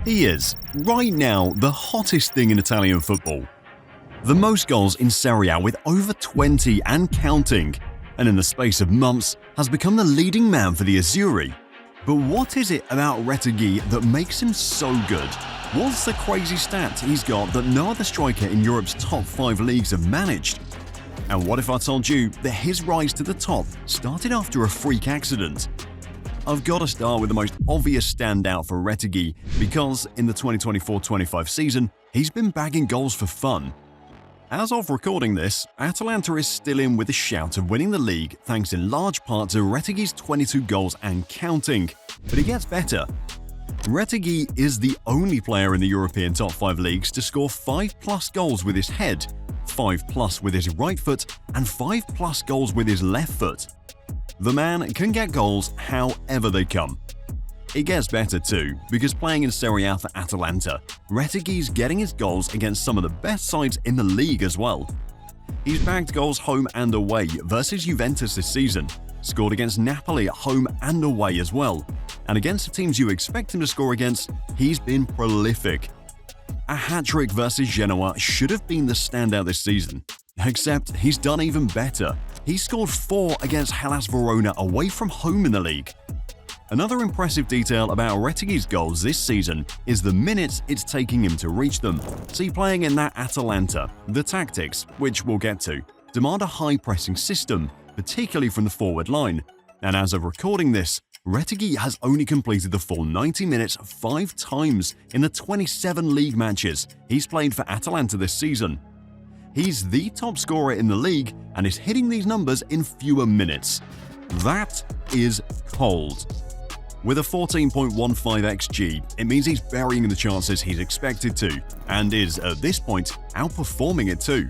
He is, right now, the hottest thing in Italian football. The most goals in Serie A with over 20 and counting, and in the space of months has become the leading man for the Azzurri. But what is it about Retegui that makes him so good? What's the crazy stat he's got that no other striker in Europe's top 5 leagues have managed? And what if I told you that his rise to the top started after a freak accident? I've got to start with the most obvious standout for Retegui because in the 2024-25 season, he's been bagging goals for fun. As of recording this, Atalanta is still in with a shout of winning the league thanks in large part to Retegui's 22 goals and counting. But it gets better. Retegui is the only player in the European top 5 leagues to score 5+ goals with his head, 5+ with his right foot, and 5+ goals with his left foot. The man can get goals however they come. It gets better too, because playing in Serie A for Atalanta, Retegui's getting his goals against some of the best sides in the league as well. He's bagged goals home and away versus Juventus this season, scored against Napoli at home and away as well, and against the teams you expect him to score against, he's been prolific. A hat-trick versus Genoa should have been the standout this season, except he's done even better. He scored 4 against Hellas Verona away from home in the league. Another impressive detail about Retegui's goals this season is the minutes it's taking him to reach them. See, playing in that Atalanta, the tactics, which we'll get to, demand a high-pressing system, particularly from the forward line. And as of recording this, Retegui has only completed the full 90 minutes 5 times in the 27 league matches he's played for Atalanta this season. He's the top scorer in the league and is hitting these numbers in fewer minutes. That is cold. With a 14.15 xG, it means he's burying the chances he's expected to, and is, at this point, outperforming it too.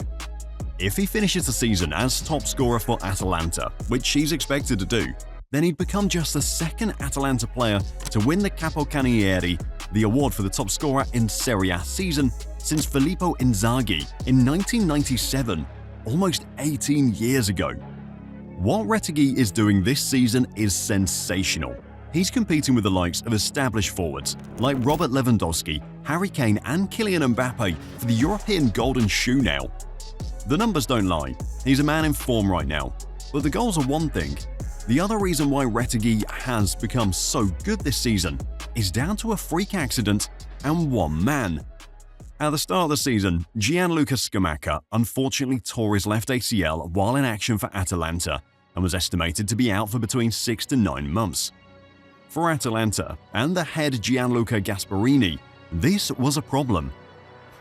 If he finishes the season as top scorer for Atalanta, which he's expected to do, then he'd become just the second Atalanta player to win the Capocannoniere, the award for the top scorer in Serie A season, since Filippo Inzaghi in 1997, almost 18 years ago. What Retegui is doing this season is sensational. He's competing with the likes of established forwards like Robert Lewandowski, Harry Kane and Kylian Mbappe for the European Golden Shoe now. The numbers don't lie, he's a man in form right now, but the goals are one thing. The other reason why Retegui has become so good this season is down to a freak accident and one man. At the start of the season, Gianluca Scamacca unfortunately tore his left ACL while in action for Atalanta and was estimated to be out for between 6 to 9 months. For Atalanta and the head Gianluca Gasperini, this was a problem.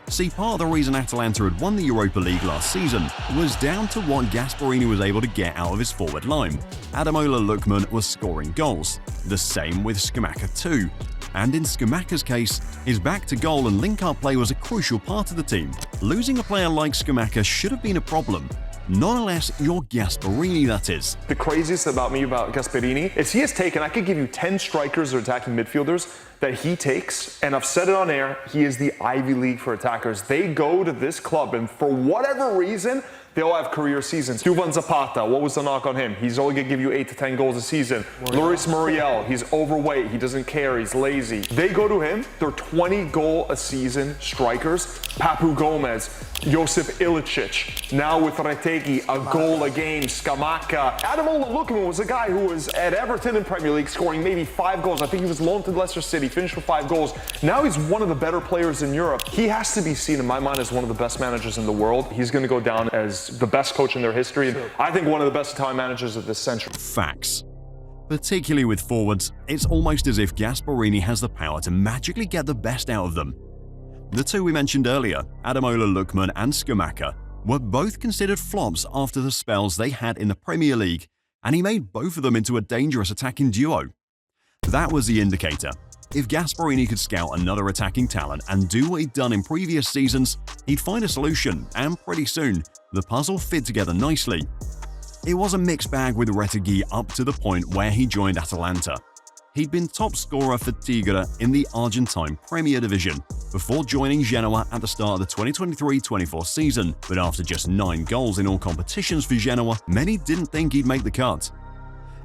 See, part of the reason Atalanta had won the Europa League last season was down to what Gasperini was able to get out of his forward line. Ademola Lookman was scoring goals, the same with Scamacca too. And in Scamacca's case, his back-to-goal and link-up play was a crucial part of the team. Losing a player like Scamacca should have been a problem. Not unless you're Gasperini, that is. The craziest about Gasperini is he has taken, I could give you 10 strikers or attacking midfielders that he takes, and I've said it on air, he is the Ivy League for attackers. They go to this club, and for whatever reason, they all have career seasons. Duvan Zapata, what was the knock on him? He's only gonna give you 8 to 10 goals a season. Loris Muriel, he's overweight, he doesn't care, he's lazy. They go to him, they're 20 goal a season strikers. Papu Gomez, Josip Ilicic, now with Retegui, a goal a game. Scamacca. Ademola Lookman was a guy who was at Everton in Premier League scoring maybe 5 goals. I think he was loaned to Leicester City, finished with 5 goals. Now he's one of the better players in Europe. He has to be seen, in my mind, as one of the best managers in the world. He's going to go down as the best coach in their history. And I think one of the best Italian managers of this century. Facts. Particularly with forwards, it's almost as if Gasperini has the power to magically get the best out of them. The two we mentioned earlier, Ademola Lookman and Scamacca, were both considered flops after the spells they had in the Premier League, and he made both of them into a dangerous attacking duo. That was the indicator. If Gasperini could scout another attacking talent and do what he'd done in previous seasons, he'd find a solution, and pretty soon, the puzzle fit together nicely. It was a mixed bag with Retegui up to the point where he joined Atalanta. He'd been top scorer for Tigre in the Argentine Premier Division before joining Genoa at the start of the 2023-24 season, but after just 9 goals in all competitions for Genoa, many didn't think he'd make the cut.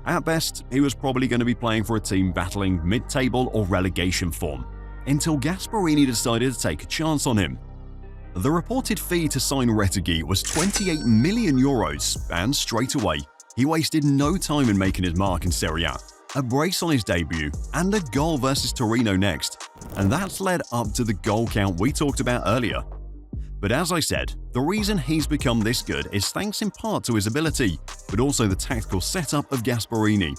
At best, he was probably going to be playing for a team battling mid-table or relegation form. until Gasperini decided to take a chance on him. The reported fee to sign Retegui was 28 million euros, and straight away, he wasted no time in making his mark in Serie A. A brace on his debut, and a goal versus Torino next, and that's led up to the goal count we talked about earlier. But as I said, the reason he's become this good is thanks in part to his ability, but also the tactical setup of Gasperini.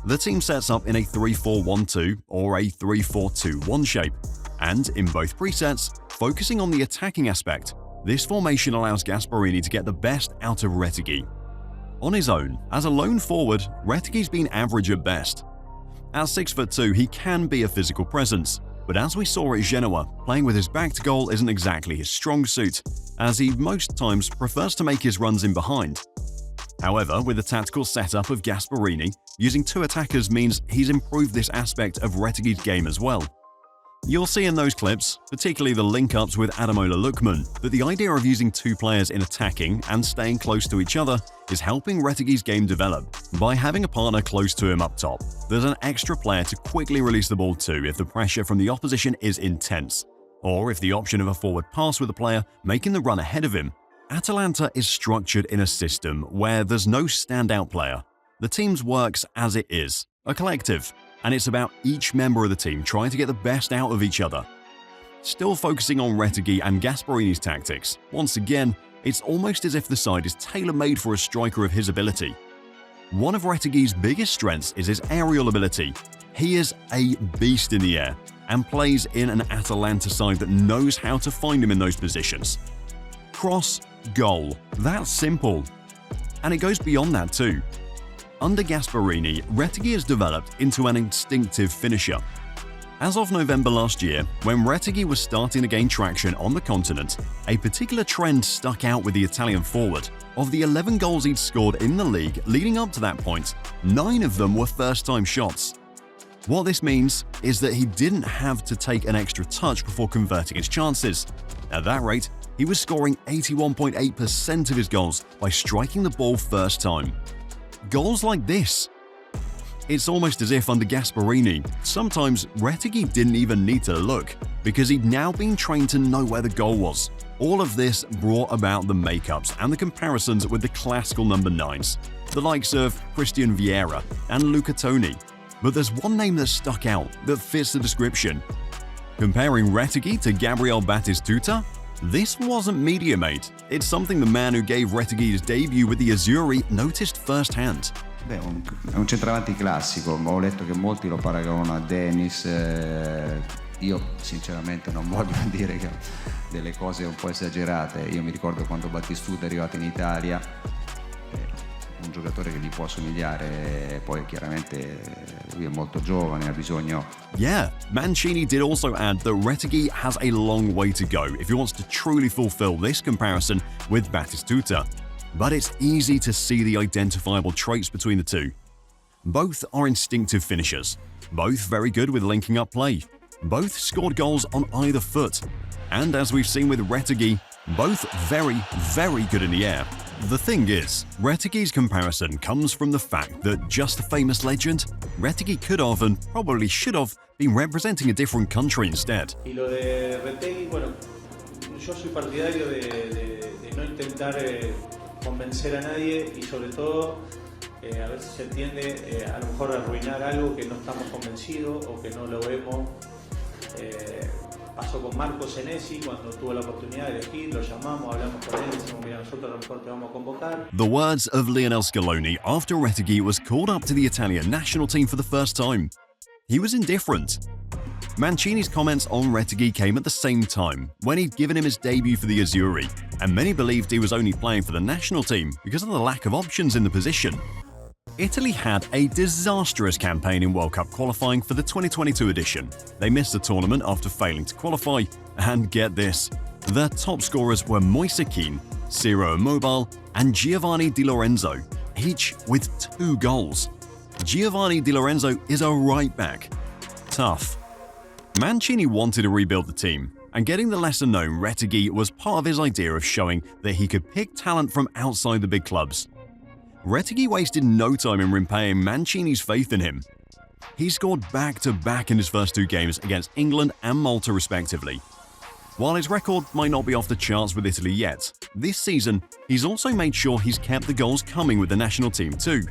The team sets up in a 3-4-1-2 or a 3-4-2-1 shape, and in both presets, focusing on the attacking aspect, this formation allows Gasperini to get the best out of Retegui. On his own, as a lone forward, Retegui's been average at best. At 6'2", he can be a physical presence, but as we saw at Genoa, playing with his back to goal isn't exactly his strong suit, as he most times prefers to make his runs in behind. However, with the tactical setup of Gasperini, using two attackers means he's improved this aspect of Retegui's game as well. You'll see in those clips, particularly the link-ups with Ademola Lookman, that the idea of using two players in attacking and staying close to each other is helping Retegui's game develop. By having a partner close to him up top, there's an extra player to quickly release the ball to if the pressure from the opposition is intense, or if the option of a forward pass with a player making the run ahead of him. Atalanta is structured in a system where there's no standout player. The team works as it is, a collective, and it's about each member of the team trying to get the best out of each other. Still focusing on Retegui and Gasperini's tactics, once again, it's almost as if the side is tailor-made for a striker of his ability. One of Retegui's biggest strengths is his aerial ability. He is a beast in the air and plays in an Atalanta side that knows how to find him in those positions. Cross, goal, that's simple. And it goes beyond that too. Under Gasperini, Retegui has developed into an instinctive finisher. As of November last year, when Retegui was starting to gain traction on the continent, a particular trend stuck out with the Italian forward. Of the 11 goals he'd scored in the league leading up to that point, 9 of them were first-time shots. What this means is that he didn't have to take an extra touch before converting his chances. At that rate, he was scoring 81.8% of his goals by striking the ball first time. Goals like this. It's almost as if under Gasperini, sometimes Retegui didn't even need to look, because he'd now been trained to know where the goal was. All of this brought about the makeups and the comparisons with the classical number 9s, the likes of Christian Vieira and Luca Toni. But there's one name that stuck out that fits the description. Comparing Retegui to Gabriel Batistuta? This wasn't media-made. It's something the man who gave Retegui his debut with the Azzurri noticed firsthand. Beh, è un centravanti classico, ho letto che molti lo paragonano a Dennis, io sinceramente non voglio dire che delle cose un po' esagerate. Io mi ricordo quando Batistuta è arrivato in Italia, un giocatore che gli può somigliare, poi chiaramente lui è molto giovane, ha bisogno. Yeah, Mancini did also add that Retegui has a long way to go if he wants to truly fulfill this comparison with Batistuta. But it's easy to see the identifiable traits between the two. Both are instinctive finishers, both very good with linking up play, both scored goals on either foot, and as we've seen with Retegui, both very, very good in the air. The thing is, Retegui's comparison comes from the fact that, just a famous legend, Retegui could have and probably should have been representing a different country instead. Y lo de Retegui, bueno, yo soy partidario de no intentar convencer a nadie y sobre todo, a ver si se entiende, a lo mejor arruinar algo que no estamos convencidos o que no lo vemos. Pasó con Marco Senesi cuando tuvo la oportunidad de elegir, lo llamamos, hablamos con él, decimos, mira, nosotros a lo mejor te vamos a convocar. The words of Lionel Scaloni after Retegui was called up to the Italian national team for the first time. He was indifferent. Mancini's comments on Retegui came at the same time, when he'd given him his debut for the Azzurri, and many believed he was only playing for the national team because of the lack of options in the position. Italy had a disastrous campaign in World Cup qualifying for the 2022 edition. They missed the tournament after failing to qualify, and get this, their top scorers were Moise Kean, Ciro Immobile, and Giovanni Di Lorenzo, each with 2 goals. Giovanni Di Lorenzo is a right-back. Tough. Mancini wanted to rebuild the team, and getting the lesser-known Retegui was part of his idea of showing that he could pick talent from outside the big clubs. Retegui wasted no time in repaying Mancini's faith in him. He scored back-to-back in his first 2 games against England and Malta respectively. While his record might not be off the charts with Italy yet, this season he's also made sure he's kept the goals coming with the national team too.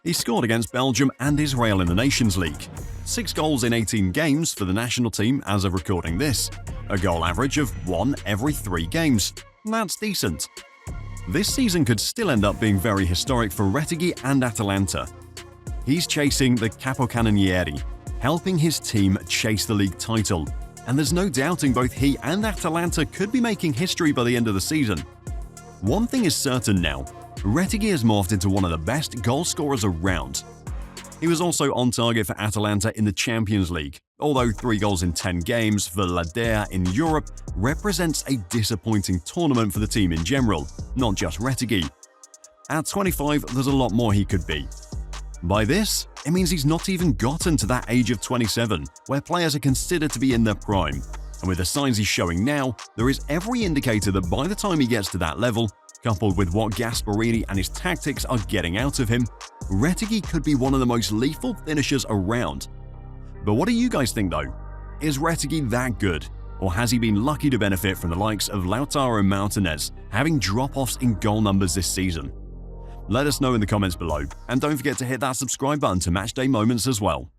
He scored against Belgium and Israel in the Nations League. 6 goals in 18 games for the national team as of recording this. A goal average of 1 every 3 games. That's decent. This season could still end up being very historic for Retegui and Atalanta. He's chasing the Capocannoniere, helping his team chase the league title. And there's no doubting both he and Atalanta could be making history by the end of the season. One thing is certain now, Retegui has morphed into one of the best goal scorers around. He was also on target for Atalanta in the Champions League, although 3 goals in 10 games for Ladea in Europe represents a disappointing tournament for the team in general, not just Retegui. At 25, there's a lot more he could be. By this, it means he's not even gotten to that age of 27, where players are considered to be in their prime. And with the signs he's showing now, there is every indicator that by the time he gets to that level, coupled with what Gasperini and his tactics are getting out of him, Retegui could be one of the most lethal finishers around. But what do you guys think though? Is Retegui that good? Or has he been lucky to benefit from the likes of Lautaro Martinez having drop-offs in goal numbers this season? Let us know in the comments below, and don't forget to hit that subscribe button to Matchday Moments as well.